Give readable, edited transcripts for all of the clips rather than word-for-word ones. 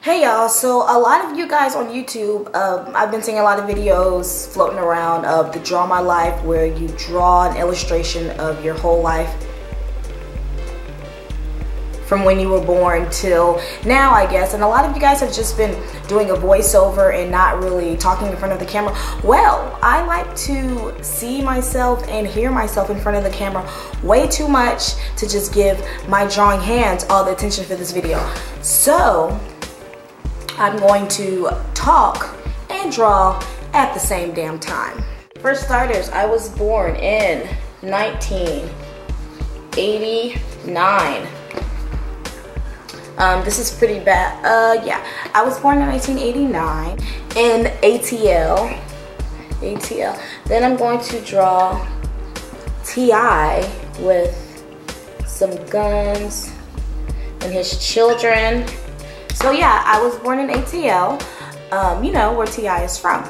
Hey y'all, so a lot of you guys on YouTube, I've been seeing a lot of videos floating around of the Draw My Life, where you draw an illustration of your whole life from when you were born till now, I guess. And a lot of you guys have just been doing a voiceover and not really talking in front of the camera. Well, I like to see myself and hear myself in front of the camera way too much to just give my drawing hands all the attention for this video. So I'm going to talk and draw at the same damn time. For starters, I was born in 1989. This is pretty bad. Yeah, I was born in 1989 in ATL. Then I'm going to draw T.I. with some guns and his children. So yeah, I was born in ATL, you know, where T.I. is from.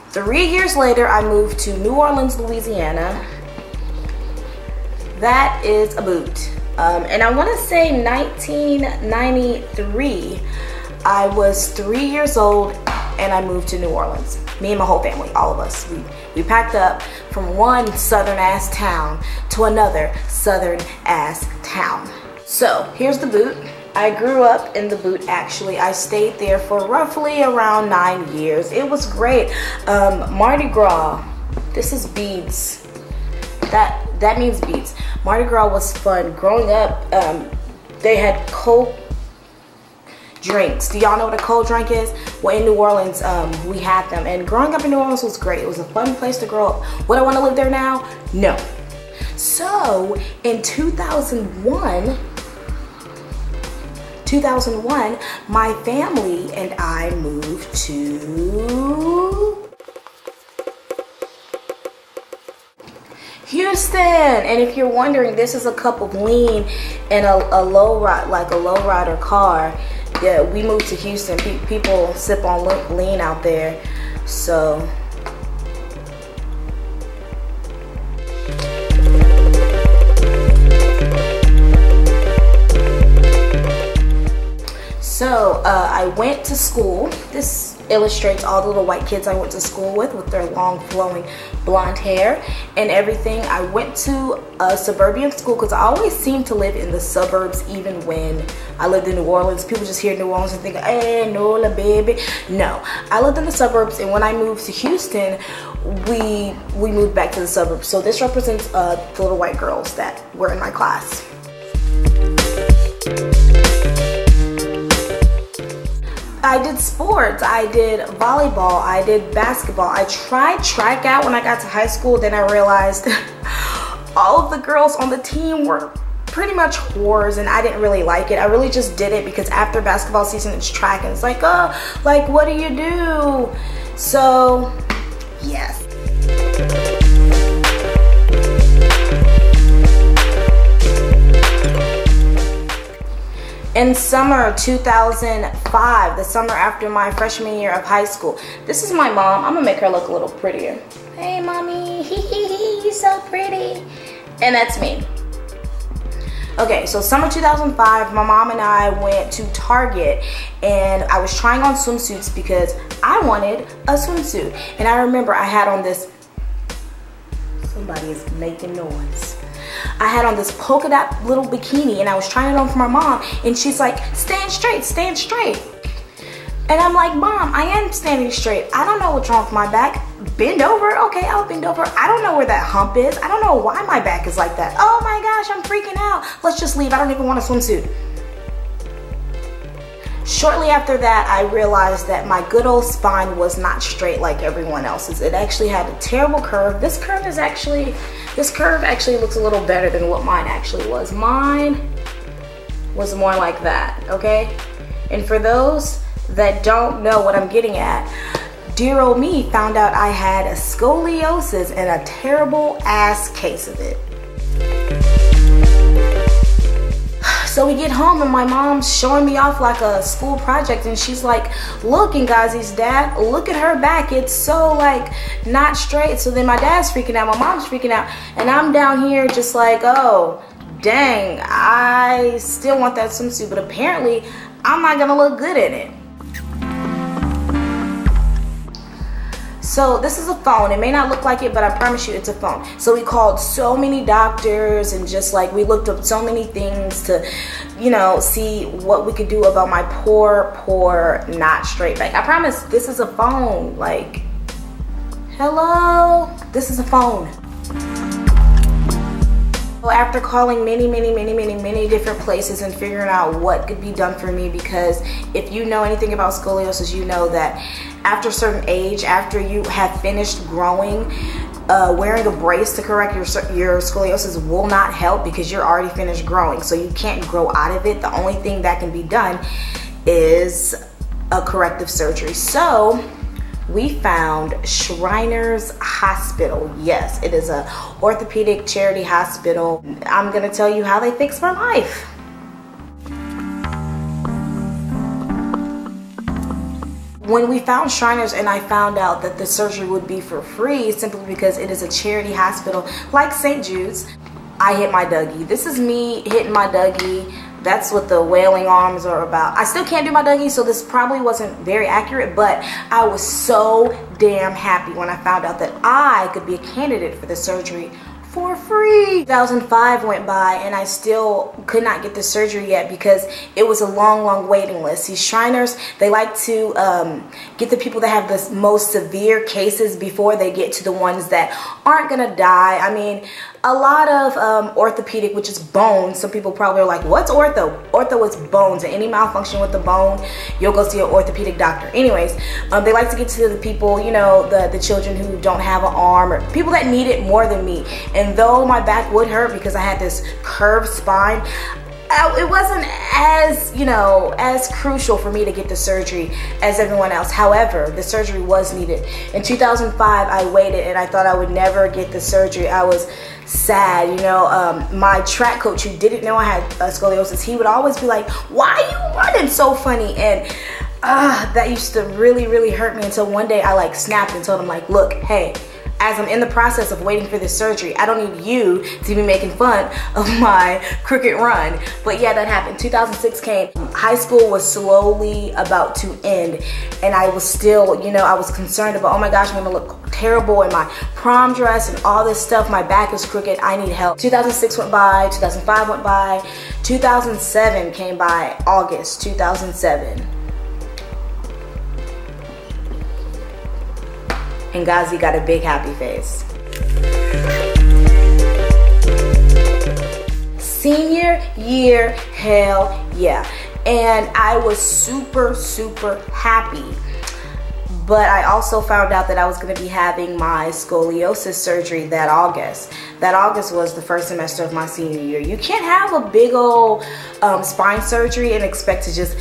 3 years later, I moved to New Orleans, Louisiana. That is a boot. And I want to say 1993, I was 3 years old and I moved to New Orleans. Me and my whole family, all of us. We packed up from one southern ass town to another southern ass town. So here's the boot. I grew up in the boot actually. I stayed there for roughly around 9 years. It was great. Mardi Gras, this is beads. That means beads. Mardi Gras was fun. Growing up, they had cold drinks. Do y'all know what a cold drink is? Well, in New Orleans, we had them. And growing up in New Orleans was great. It was a fun place to grow up. Would I want to live there now? No. So in 2001, my family and I moved to Houston. And if you're wondering, this is a cup of lean in a low ride, like a low rider car. Yeah, we moved to Houston. People sip on lean out there. So I went to school. This illustrates all the little white kids I went to school with their long flowing blonde hair and everything. I went to a suburban school because I always seemed to live in the suburbs even when I lived in New Orleans. People just hear New Orleans and think, hey, no, la baby. No, I lived in the suburbs, and when I moved to Houston, we moved back to the suburbs. So this represents the little white girls that were in my class. I did sports. I did volleyball. I did basketball. I tried track out when I got to high school. Then I realized all of the girls on the team were pretty much whores, and I didn't really like it. I really just did it because after basketball season, it's track, and it's like, oh, like, what do you do? So, yes. In summer 2005, the summer after my freshman year of high school, this is my mom. I'm gonna make her look a little prettier. Hey mommy, you're so pretty. And that's me. Okay, so summer 2005, my mom and I went to Target, and I was trying on swimsuits because I wanted a swimsuit. And I remember I had on this, somebody is making noise. I had on this polka dot little bikini, and I was trying it on for my mom, and she's like, stand straight, stand straight. And I'm like, Mom, I am standing straight. I don't know what's wrong with my back. Bend over. Okay, I'll bend over. I don't know where that hump is. I don't know why my back is like that. Oh my gosh, I'm freaking out. Let's just leave. I don't even want a swimsuit. Shortly after that, I realized that my good old spine was not straight like everyone else's. It actually had a terrible curve. This curve actually looks a little better than what mine actually was. Mine was more like that, okay? And for those that don't know what I'm getting at, dear old me found out I had a scoliosis and a terrible ass case of it. So we get home, and my mom's showing me off like a school project, and she's like, look, Ngozi's dad, look at her back. It's so like not straight. So then my dad's freaking out, my mom's freaking out, and I'm down here just like, oh, dang, I still want that swimsuit, but apparently I'm not gonna look good in it. So this is a phone. It may not look like it, but I promise you it's a phone. So we called so many doctors and just like we looked up so many things to, you know, see what we could do about my poor not straight back. I promise this is a phone. Like, hello, this is a phone. So after calling many different places and figuring out what could be done for me, because if you know anything about scoliosis, you know that after a certain age, after you have finished growing, wearing a brace to correct your scoliosis will not help because you're already finished growing. So you can't grow out of it. The only thing that can be done is a corrective surgery. So we found Shriners Hospital. Yes, it is a orthopedic charity hospital. I'm gonna tell you how they fixed my life. When we found Shriners and I found out that the surgery would be for free simply because it is a charity hospital like St. Jude's, I hit my Dougie. This is me hitting my Dougie. That's what the wailing arms are about. I still can't do my Dougie, so this probably wasn't very accurate, but I was so damn happy when I found out that I could be a candidate for the surgery for free. 2005 went by and I still could not get the surgery yet because it was a long waiting list. These Shriners, they like to get the people that have the most severe cases before they get to the ones that aren't gonna die. I mean, a lot of orthopedic, which is bones. Some people probably are like, what's ortho? Ortho is bones, and any malfunction with the bone, you'll go see an orthopedic doctor. Anyways, they like to get to the people, you know, the children who don't have an arm, or people that need it more than me. And though my back would hurt because I had this curved spine, it wasn't as, you know, as crucial for me to get the surgery as everyone else. However, the surgery was needed. In 2005, I waited and I thought I would never get the surgery. I was sad, you know. My track coach, who didn't know I had scoliosis, he would always be like, why are you running so funny? And that used to really hurt me until one day I like snapped and told him like, look, hey, as I'm in the process of waiting for this surgery, I don't need you to be making fun of my crooked run. But yeah, that happened. 2006 came. High school was slowly about to end. And I was still, you know, I was concerned about, oh my gosh, I'm gonna look terrible in my prom dress and all this stuff. My back is crooked, I need help. 2006 went by, 2005 went by, 2007 came by, August 2007. And Gozi got a big happy face. Senior year, hell yeah. And I was super happy. But I also found out that I was gonna be having my scoliosis surgery that August. That August was the first semester of my senior year. You can't have a big old spine surgery and expect to just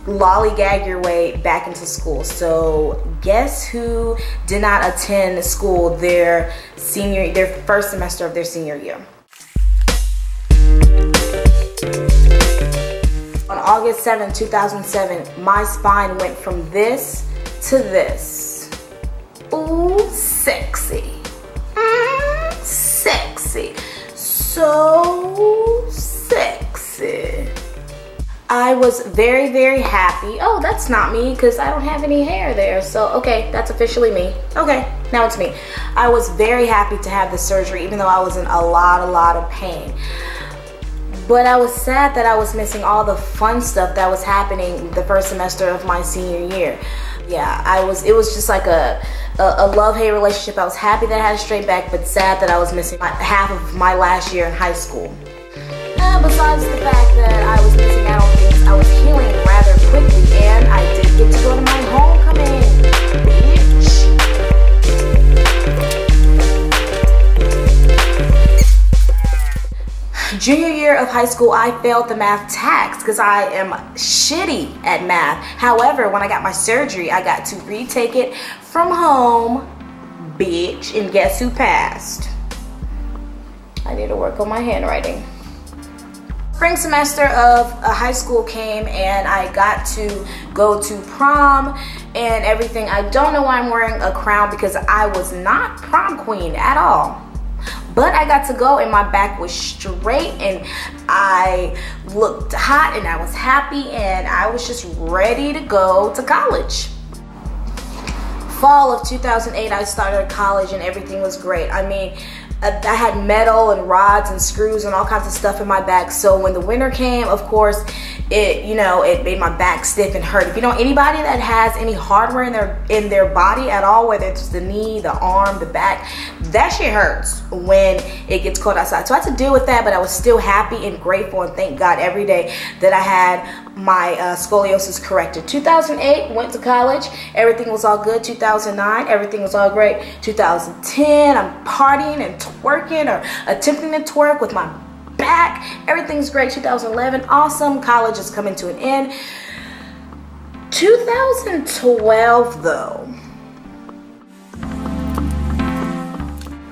lollygag your way back into school. So guess who did not attend school their first semester of their senior year? On August 7, 2007, my spine went from this to this. Ooh, sexy. Sexy. So sexy. I was very happy. Oh, that's not me because I don't have any hair there. So, okay, that's officially me. Okay, now it's me. I was very happy to have the surgery, even though I was in a lot of pain. But I was sad that I was missing all the fun stuff that was happening the first semester of my senior year. Yeah, it was just like a love-hate relationship. I was happy that I had a straight back, but sad that I was missing half of my last year in high school. Besides the fact that I was missing out on things, I was healing rather quickly, and I did get to go to my homecoming, bitch. Junior year of high school, I failed the math tax because I am shitty at math. However, when I got my surgery, I got to retake it from home, bitch, and guess who passed? I need to work on my handwriting. Spring semester of high school came and I got to go to prom and everything. I don't know why I'm wearing a crown because I was not prom queen at all. But I got to go and my back was straight and I looked hot and I was happy and I was just ready to go to college. Fall of 2008, I started college and everything was great. I mean, I had metal and rods and screws and all kinds of stuff in my back. So when the winter came, of course, it made my back stiff and hurt. If you know anybody that has any hardware in their body at all, whether it's the knee, the arm, the back, that shit hurts when it gets cold outside. So I had to deal with that, but I was still happy and grateful and thank God every day that I had my scoliosis corrected. 2008, went to college. Everything was all good. 2009, everything was all great. 2010, I'm partying and twerking or attempting to twerk with my back. Everything's great. 2011, awesome. College is coming to an end. 2012 though.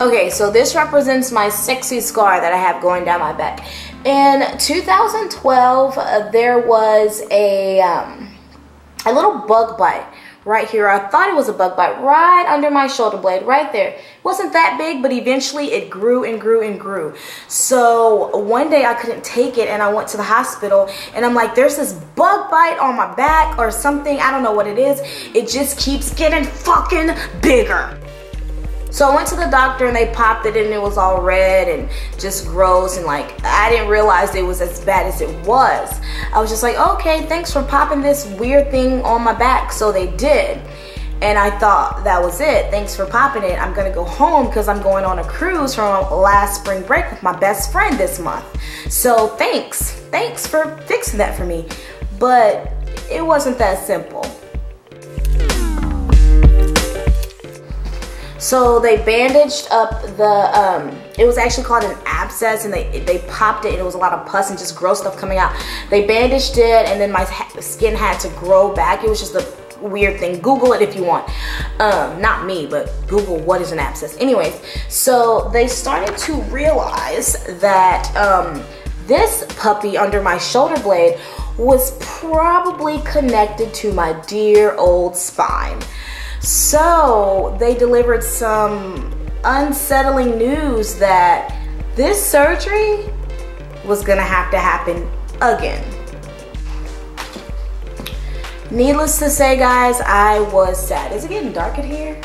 Okay, so this represents my sexy scar that I have going down my back. In 2012, there was a little bug bite right here. I thought it was a bug bite right under my shoulder blade, right there. It wasn't that big, but eventually it grew and grew and grew. So one day I couldn't take it and I went to the hospital and I'm like, there's this bug bite on my back or something. I don't know what it is. It just keeps getting fucking bigger. So I went to the doctor and they popped it and it was all red and just gross and like I didn't realize it was as bad as it was. I was just like, okay, thanks for popping this weird thing on my back. So they did. And I thought that was it. Thanks for popping it. I'm gonna go home because I'm going on a cruise from last spring break with my best friend this month. So thanks for fixing that for me. But it wasn't that simple. So they bandaged up the, it was actually called an abscess and they popped it and it was a lot of pus and just gross stuff coming out. They bandaged it and then my skin had to grow back. It was just a weird thing. Google it if you want. Not me, but Google what is an abscess. Anyways, so they started to realize that this puppy under my shoulder blade was probably connected to my dear old spine. So they delivered some unsettling news that this surgery was gonna have to happen again. Needless to say, guys, I was sad. Is it getting dark in here?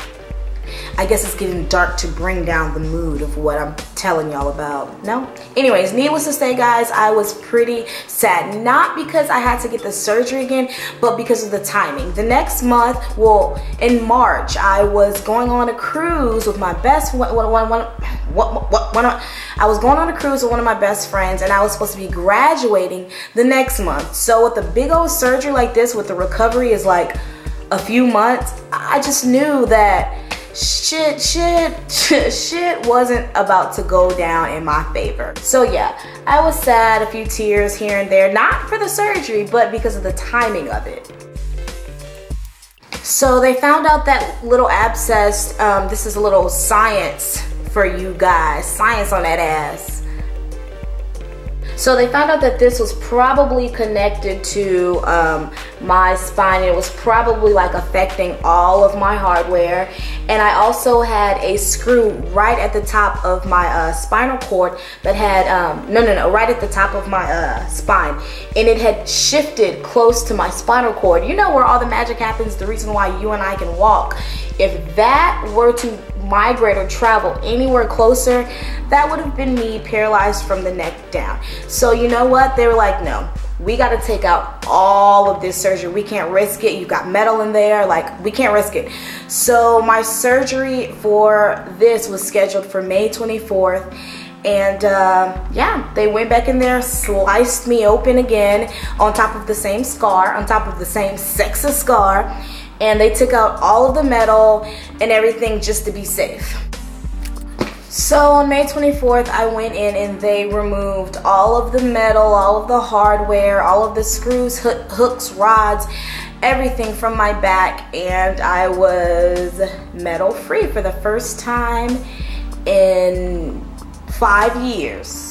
I guess it's getting dark to bring down the mood of what I'm telling y'all about. No? Anyways, needless to say, guys, I was pretty sad. Not because I had to get the surgery again, but because of the timing. The next month, well, in March, I was going on a cruise with my best I was going on a cruise with one of my best friends and I was supposed to be graduating the next month. So with a big old surgery like this, with the recovery is like a few months, I just knew that shit wasn't about to go down in my favor. So yeah, I was sad, a few tears here and there, not for the surgery, but because of the timing of it. So they found out that little abscess, this is a little science for you guys, science on that ass. So they found out that this was probably connected to my spine. It was probably like affecting all of my hardware. And I also had a screw right at the top of my spinal cord that had, right at the top of my spine. And it had shifted close to my spinal cord. You know where all the magic happens, the reason why you and I can walk. If that were to migrate or travel anywhere closer, that would have been me paralyzed from the neck down. So you know what? They were like, no, we got to take out all of this surgery. We can't risk it. You got metal in there. Like, we can't risk it. So my surgery for this was scheduled for May 24th. And yeah, they went back in there, sliced me open again on top of the same scar, on top of the same sexist scar. And they took out all of the metal and everything just to be safe. So on May 24th, I went in and they removed all of the metal, all of the hardware, all of the screws, hooks, rods, everything from my back, and I was metal free for the first time in 5 years.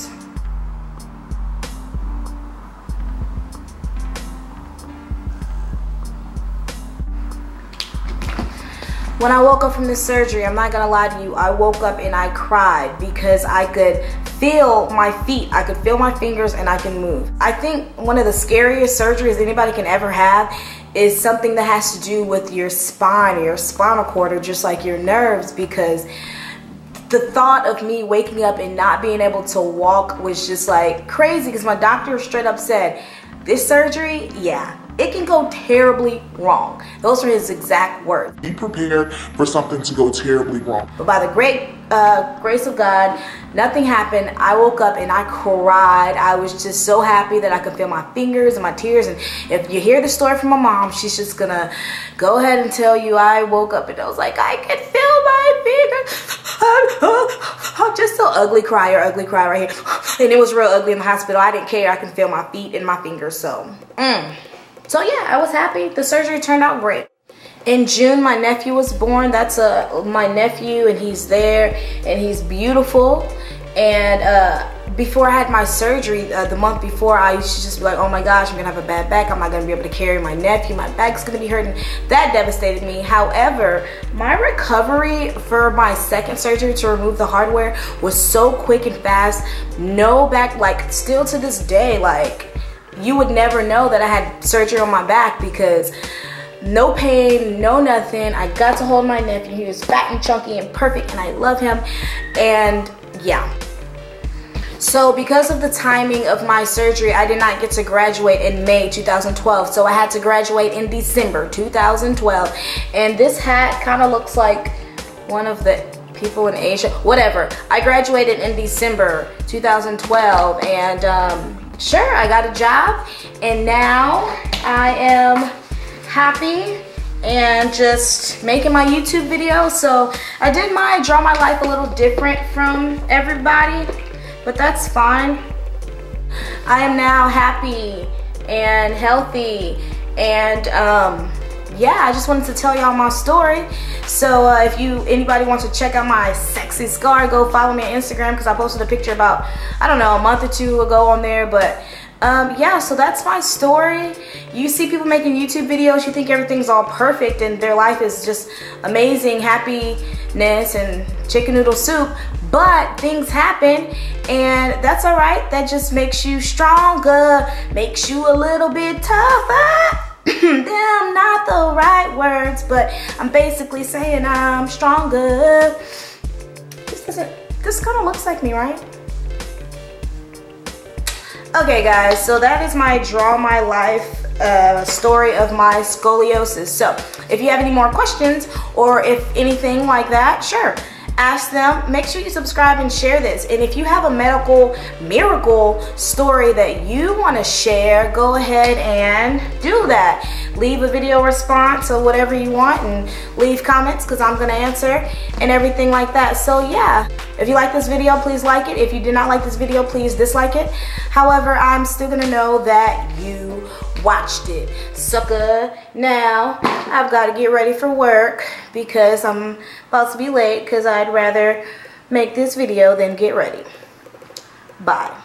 When I woke up from this surgery, I'm not gonna lie to you, I woke up and I cried because I could feel my feet, I could feel my fingers, and I can move. I think one of the scariest surgeries anybody can ever have is something that has to do with your spine or your spinal cord, or just like your nerves, because the thought of me waking up and not being able to walk was just like crazy, because my doctor straight up said, this surgery, yeah, it can go terribly wrong. Those are his exact words. Be prepared for something to go terribly wrong. But by the great grace of God, nothing happened. I woke up and I cried. I was just so happy that I could feel my fingers and my tears. And if you hear the story from my mom, she's just gonna go ahead and tell you I woke up and I was like, I can feel my fingers. I'm just so ugly crier right here. And it was real ugly in the hospital. I didn't care. I can feel my feet and my fingers. So yeah, I was happy. The surgery turned out great. In June, my nephew was born. That's my nephew, and he's there, and he's beautiful. And before I had my surgery, the month before, I used to just be like, oh my gosh, I'm gonna have a bad back. I'm not gonna be able to carry my nephew. My back's gonna be hurting. That devastated me. However, my recovery for my second surgery to remove the hardware was so quick and fast. No back, like still to this day, like you would never know that I had surgery on my back, because no pain, no nothing. I got to hold my nephew. He was fat and chunky and perfect, and I love him. And yeah. So because of the timing of my surgery, I did not get to graduate in May 2012. So I had to graduate in December 2012. And this hat kind of looks like one of the people in Asia. Whatever. I graduated in December 2012, and sure, I got a job, and now I am happy and just making my YouTube video. So I did draw my life a little different from everybody, but that's fine. I am now happy and healthy, and yeah, I just wanted to tell y'all my story. So if anybody wants to check out my sexy scar, go follow me on Instagram, because I posted a picture about, I don't know, a month or two ago on there. But yeah, so that's my story. You see people making YouTube videos, you think everything's all perfect and their life is just amazing, happiness and chicken noodle soup, but things happen, and that's all right. That just makes you stronger, makes you a little bit tougher. Damn, not the right words, but I'm basically saying I'm stronger. This kind of looks like me, right? Okay guys, so that is my draw my life story of my scoliosis. So if you have any more questions, or if anything like that, sure, ask them. Make sure you subscribe and share this. And if you have a medical miracle story that you want to share, go ahead and do that. Leave a video response or whatever you want, and leave comments, because I'm going to answer and everything like that. So yeah, if you like this video, please like it. If you did not like this video, please dislike it. However, I'm still going to know that you watched it, sucker. Now I've got to get ready for work, because I'm about to be late, because I'd rather make this video than get ready. Bye.